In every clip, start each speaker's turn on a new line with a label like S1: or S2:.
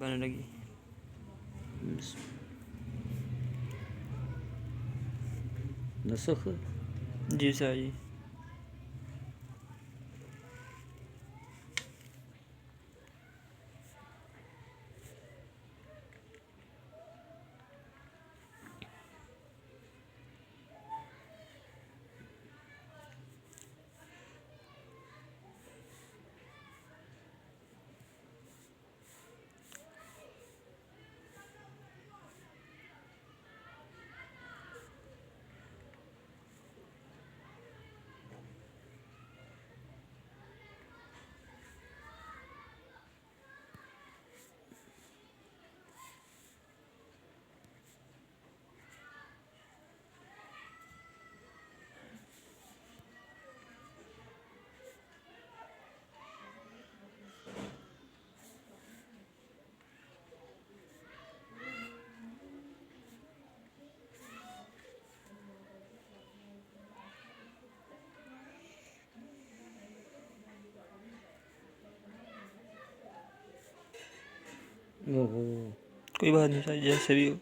S1: ano lagi.
S2: Nasakh.
S1: जी साजी.
S2: ओहो।
S1: कोई बात नहीं साजी, जैसे भी हो.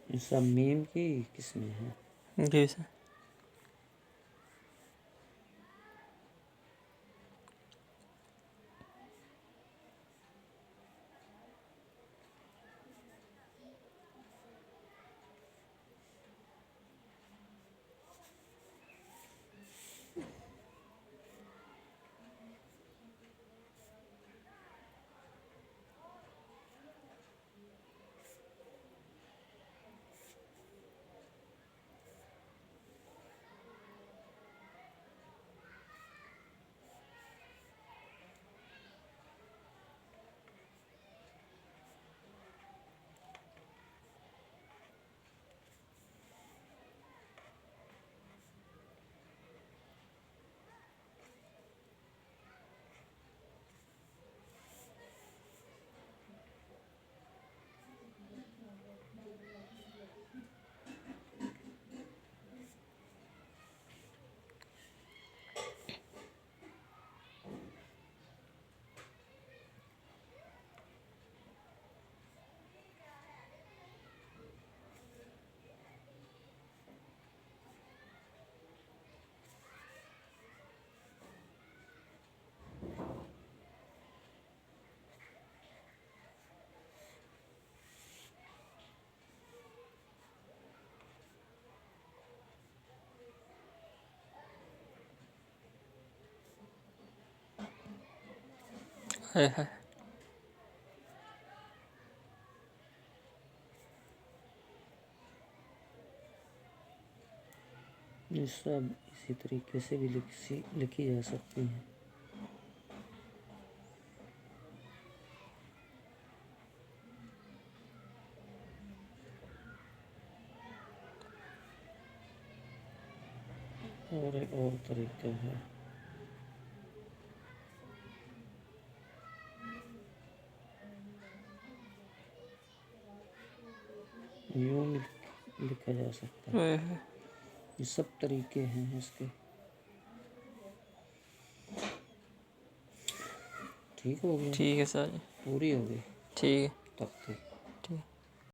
S2: सब मीम की किस्में हैं.
S1: जी सर. हाय हाय।
S2: ये सब इसी तरीके से भी लिखी जा सकती हैं। और एक और तरीका है, यूं लिखा जा सकता है।
S1: हाय हाय।
S2: ये सब तरीके हैं इसके। ठीक हो गया?
S1: ठीक है सर जी।
S2: पूरी हो गई
S1: ठीक है।
S2: तब तक।